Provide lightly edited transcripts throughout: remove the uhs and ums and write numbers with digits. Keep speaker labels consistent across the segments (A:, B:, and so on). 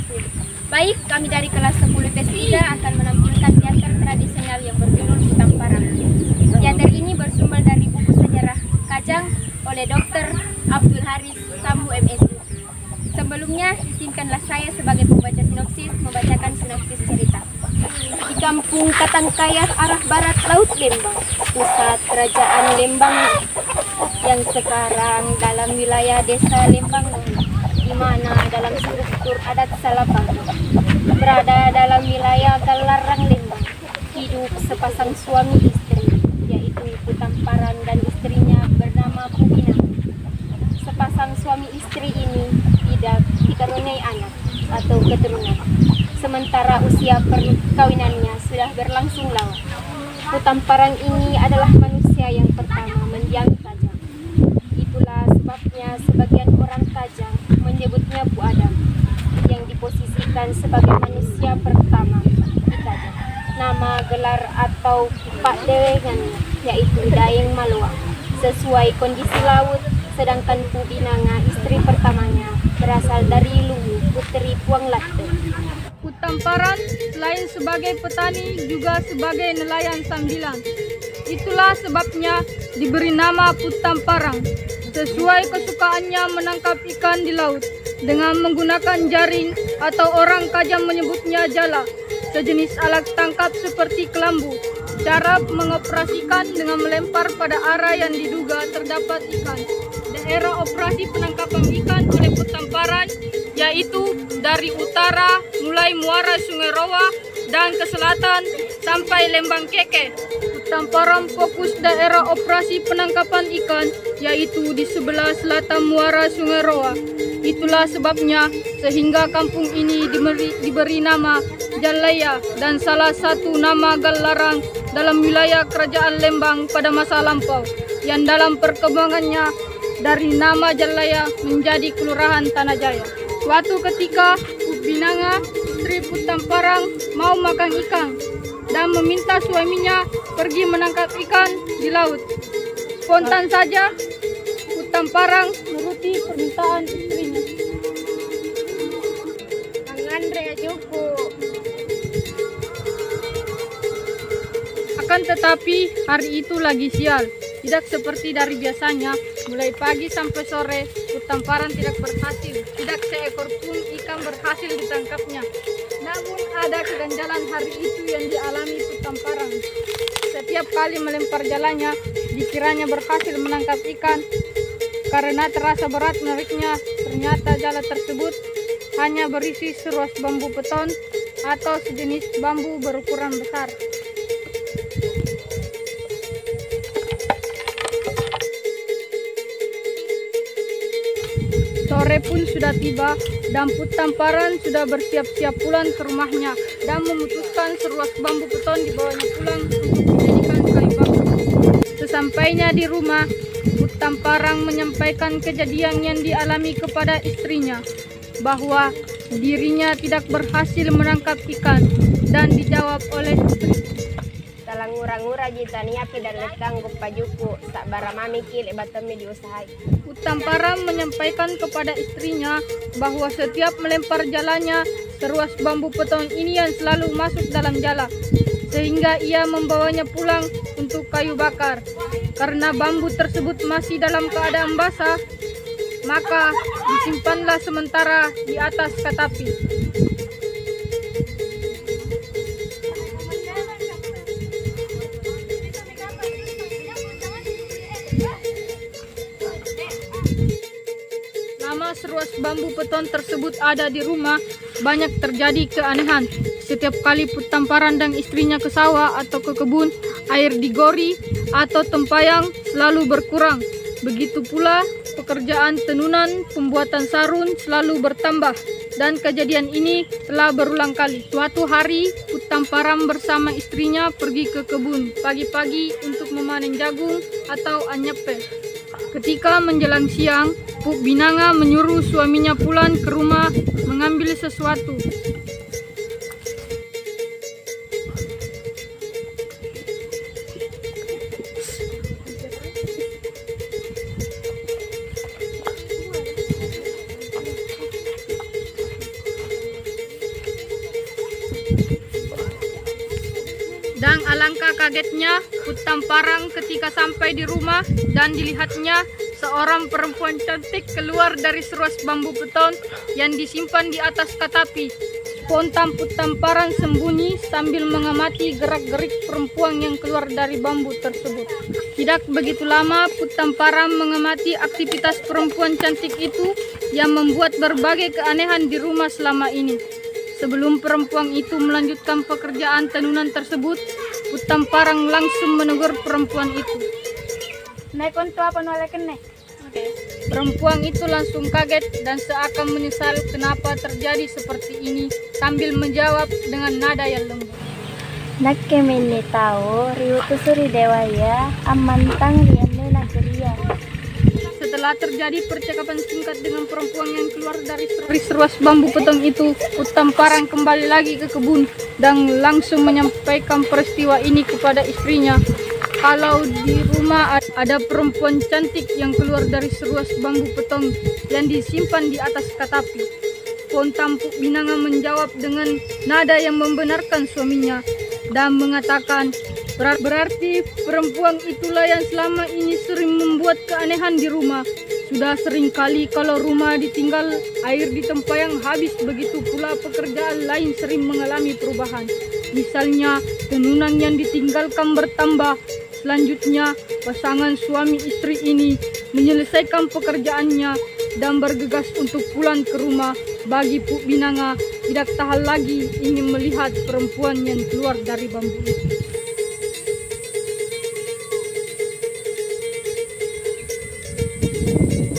A: wabarakatuh. Baik, kami dari kelas 10 IPS 3 akan menampilkan teater tradisional yang berjudul Putam Parang. Teater ini bersumber dari buku sejarah Kajang oleh Dr. Abdul Haris Sambu MSc. Sebelumnya, izinkanlah saya sebagai pembaca sinopsis membacakan sinopsis cerita. Di kampung Katangkayar arah barat Laut Lembang, pusat kerajaan Lembang yang sekarang dalam wilayah desa Lembang, di mana dalam struktur adat Salapang berada dalam wilayah Galarang Lembang, hidup sepasang suami istri, yaitu Putam Parang dan istrinya bernama Pubina. Sepasang suami istri ini tidak dikaruniai anak atau keturunan, sementara usia perkawinannya sudah berlangsung lama. Putam Parang ini adalah manusia yang pertama mendiami Kajang. Itulah sebabnya sebagian orang Kajang menyebutnya Bu Adam, yang diposisikan sebagai manusia pertama di Kajang. Nama gelar atau Pak Dewengannya yaitu Daeng Maluang, sesuai kondisi laut, sedangkan Pubinanga istri pertamanya berasal dari Luwu, putri Puang Latte.
B: Putam Parang selain sebagai petani juga sebagai nelayan sambilan. Itulah sebabnya diberi nama Putam Parang, sesuai kesukaannya menangkap ikan di laut dengan menggunakan jaring atau orang Kajang menyebutnya jala, sejenis alat tangkap seperti kelambu. Cara mengoperasikan dengan melempar pada arah yang diduga terdapat ikan. Daerah operasi penangkapan ikan oleh Putam Parang yaitu dari utara mulai muara Sungai Roa dan ke selatan sampai Lembang Keke. Putam Parang fokus daerah operasi penangkapan ikan yaitu di sebelah selatan muara Sungai Roa. Itulah sebabnya sehingga kampung ini diberi nama Jalaya dan salah satu nama Galarang dalam wilayah kerajaan Lembang pada masa lampau, yang dalam perkembangannya dari nama Jalaya menjadi Kelurahan Tanah Jaya. Suatu ketika Pubinanga, istri Putam Parang, mau makan ikan dan meminta suaminya pergi menangkap ikan di laut. Spontan saja Putam Parang menuruti permintaan istrinya.
A: Andre cukup.
B: Akan tetapi hari itu lagi sial. Tidak seperti dari biasanya, mulai pagi sampai sore, Putam Parang tidak berhasil. Tidak seekor pun ikan berhasil ditangkapnya. Namun ada keganjalan hari itu yang dialami Putam Parang. Setiap kali melempar jalannya, dikiranya berhasil menangkap ikan. Karena terasa berat menariknya, ternyata jala tersebut hanya berisi seruas bambu beton atau sejenis bambu berukuran besar. Sore pun sudah tiba dan Putam Parang sudah bersiap-siap pulang ke rumahnya dan memutuskan seruas bambu beton dibawanya pulang untuk dijadikan kayu bakar. Sesampainya di rumah, Putam Parang menyampaikan kejadian yang dialami kepada istrinya, bahwa dirinya tidak berhasil menangkap ikan, dan dijawab oleh istri.
A: Talang ngura-ngura jitania dan lekang pajuku sak baramami kile batami diusahai.
B: Putam Parang menyampaikan kepada istrinya bahwa setiap melempar jalannya, seruas bambu beton ini yang selalu masuk dalam jala, sehingga ia membawanya pulang untuk kayu bakar. Karena bambu tersebut masih dalam keadaan basah, maka disimpanlah sementara di atas katapi. Lama seruas bambu beton tersebut ada di rumah, banyak terjadi keanehan. Setiap kali Putam Parang dan istrinya ke sawah atau ke kebun, air di gori atau tempayang selalu berkurang. Begitu pula pekerjaan tenunan pembuatan sarun selalu bertambah, dan kejadian ini telah berulang kali. Suatu hari Putam Parang bersama istrinya pergi ke kebun pagi-pagi untuk memanen jagung atau anyepe. Ketika menjelang siang, Pubinanga menyuruh suaminya pulang ke rumah mengambil sesuatu. Nampaknya Putamparang ketika sampai di rumah dan dilihatnya seorang perempuan cantik keluar dari seruas bambu beton yang disimpan di atas katapi. Spontan Putamparang sembunyi sambil mengamati gerak-gerik perempuan yang keluar dari bambu tersebut. Tidak begitu lama Putamparang mengamati aktivitas perempuan cantik itu yang membuat berbagai keanehan di rumah selama ini. Sebelum perempuan itu melanjutkan pekerjaan tenunan tersebut, Putamparang langsung menegur perempuan itu.
A: Naik konto apa noleken nek?
B: Perempuan itu langsung kaget dan seakan menyesal kenapa terjadi seperti ini sambil menjawab dengan nada yang lembut.
A: Nak kemene tahu riutu suri dewaya amantang riane nageria.
B: Setelah terjadi percakapan singkat dengan perempuan yang keluar dari seruas bambu potong itu, Putamparang kembali lagi ke kebun dan langsung menyampaikan peristiwa ini kepada istrinya. Kalau di rumah ada perempuan cantik yang keluar dari seruas bambu potong yang disimpan di atas katapi. Spontan Puk Binanga menjawab dengan nada yang membenarkan suaminya dan mengatakan, berarti perempuan itulah yang selama ini sering membuat keanehan di rumah. Sudah sering kali kalau rumah ditinggal air ditempayang habis, begitu pula pekerjaan lain sering mengalami perubahan. Misalnya tenunan yang ditinggalkan bertambah. Selanjutnya pasangan suami istri ini menyelesaikan pekerjaannya dan bergegas untuk pulang ke rumah. Bagi Puk Binanga tidak tahan lagi ingin melihat perempuan yang keluar dari bambu itu.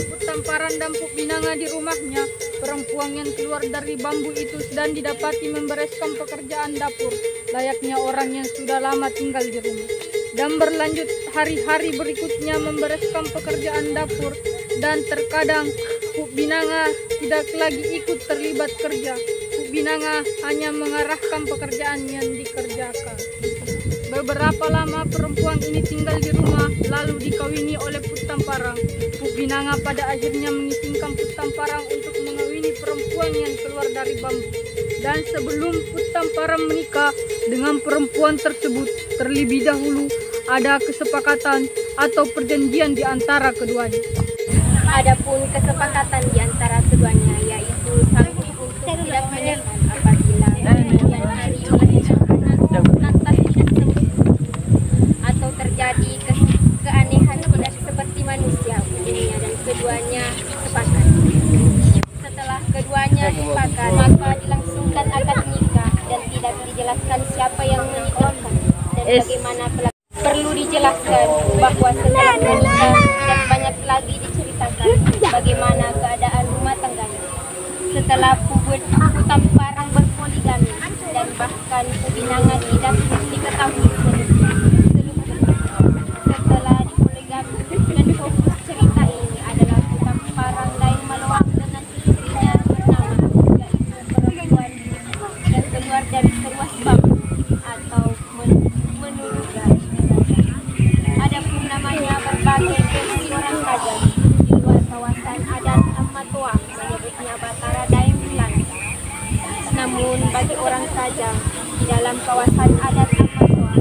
B: Putamparang dan Puk Binanga di rumahnya, perempuan yang keluar dari bambu itu sedang didapati membereskan pekerjaan dapur layaknya orang yang sudah lama tinggal di rumah. Dan berlanjut hari-hari berikutnya membereskan pekerjaan dapur dan terkadang Puk Binanga tidak lagi ikut terlibat kerja. Puk Binanga hanya mengarahkan pekerjaan yang dikerjakan. Beberapa lama perempuan ini tinggal di rumah lalu dikawini oleh Putamparang. Puk Binanga pada akhirnya mengizinkan Putamparang untuk mengawini perempuan yang keluar dari bambu. Dan sebelum Putamparang menikah dengan perempuan tersebut, terlebih dahulu ada kesepakatan atau perjanjian di antara keduanya.
A: Adapun kesepakatan di antara keduanya yaitu sang ibu tidak menyesal apabila kemudian hari anak lantas tersebut atau terjadi keanehan tidak seperti manusia umumnya, dan keduanya sepakat. Setelah keduanya sepakat, maka dilangsungkan akad nikah dan tidak dijelaskan siapa yang menikahkan dan bagaimana perlu dijelaskan bahwa setelah menikah tidak banyak lagi diceritakan bagaimana keadaan rumah tangganya. Setelah Putamparang berpoligami dan bahkan Puk Binanga tidak diketahui setelah dipoligami, dan fokus cerita ini adalah Putamparang lain Malawang dengan istrinya bernama yaitu perempuan yang keluar dari seruas bambu atau menurut adapun namanya berbagai versi orang Kajang. Di luar kawasan adat Amatoa menyebutnya Batara Daeng Bilang. Namun bagi orang Kajang di dalam kawasan adat Amatoa,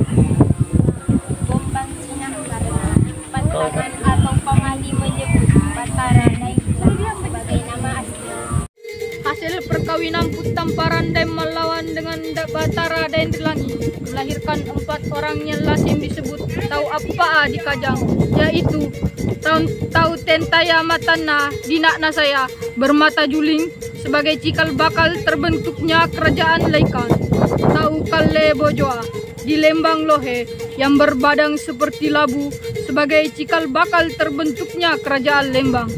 A: Gombang Cina karena pantangan atau pamali menyebut Batara Daeng Bilang sebagai nama asli.
B: Hasil perkawinan Putamparang dan Malawan dengan Batara dan Dilangi melahirkan 4 orang yang lazim disebut Tau Apa di Kajang, yaitu Tau Tentaya Matana Dinak Nasaya bermata juling sebagai cikal bakal terbentuknya kerajaan Laikan, Tau Kalle Bojoa di Lembang Lohe yang berbadan seperti labu sebagai cikal bakal terbentuknya kerajaan Lembang,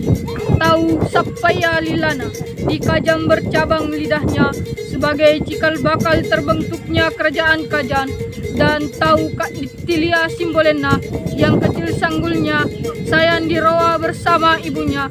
B: Tau Sapaya Lilana di Kajang bercabang lidahnya sebagai cikal bakal terbentuknya kerajaan Kajan, dan Tau Kak Tilia Simbolena yang kecil sanggulnya sayang diroa bersama ibunya.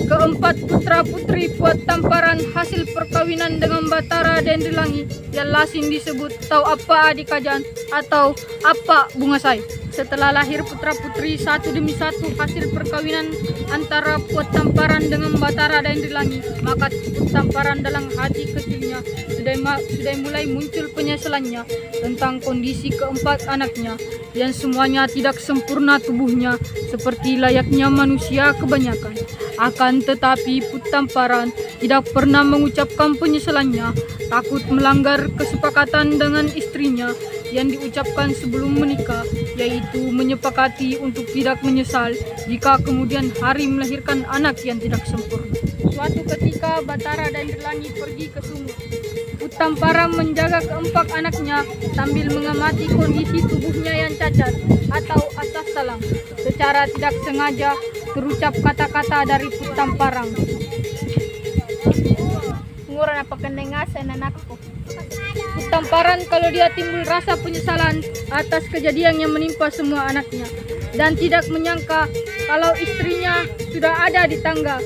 B: Keempat putra-putri Putamparang hasil perkawinan dengan Batara dan Dilangi yang lazim disebut Tau Apa di Kajan atau Apa Bungasai. setelah lahir putra-putri satu demi satu hasil perkawinan antara Puat Tamparan dengan Batara Daendrilangi, maka Puat Tamparan dalam hati kecilnya sudah mulai muncul penyesalannya tentang kondisi keempat anaknya yang semuanya tidak sempurna tubuhnya seperti layaknya manusia kebanyakan. Akan tetapi Puat Tamparan tidak pernah mengucapkan penyesalannya, takut melanggar kesepakatan dengan istrinya yang diucapkan sebelum menikah, yaitu menyepakati untuk tidak menyesal jika kemudian hari melahirkan anak yang tidak sempurna. Suatu ketika Batara Daendrilangi pergi ke sumur. Puat Tamparan menjaga keempat anaknya sambil mengamati kondisi tubuhnya yang cacat atau asas salam. Secara tidak sengaja terucap kata-kata dari Puat Tamparan.
A: Nguran apa kendengasan anakku.
B: Puat Tamparan kalau dia timbul rasa penyesalan atas kejadian yang menimpa semua anaknya dan tidak menyangka kalau istrinya sudah ada di tangga.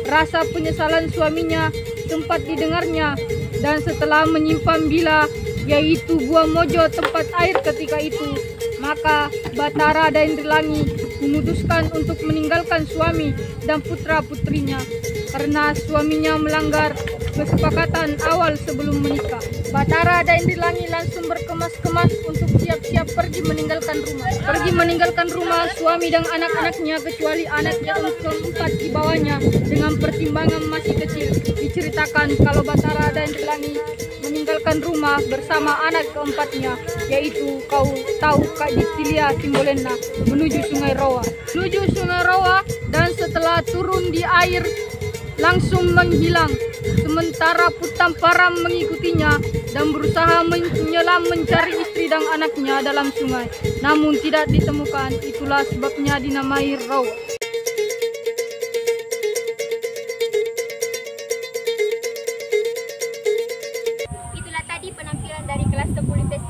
B: Rasa penyesalan suaminya sempat didengarnya dan setelah menyimpan bila, yaitu buah mojo tempat air ketika itu, maka Batara Daendrilangi memutuskan untuk meninggalkan suami dan putra-putrinya karena suaminya melanggar kesepakatan awal sebelum menikah. Batara Daendrilangi langsung berkemas-kemas untuk siap-siap pergi meninggalkan rumah suami dan anak-anaknya kecuali anak yang keempat di bawahnya. Dengan pertimbangan masih kecil, diceritakan kalau Batara Daendrilangi meninggalkan rumah bersama anak keempatnya, yaitu kau tahu Kak Ditilia Simbolena, menuju Sungai Rawa dan setelah turun di air langsung menghilang. Sementara Puat Tamparan mengikutinya dan berusaha menyelam mencari istri dan anaknya dalam sungai, namun tidak ditemukan. Itulah sebabnya dinamai Rawa.
A: Itulah tadi penampilan dari kelas 10 IPS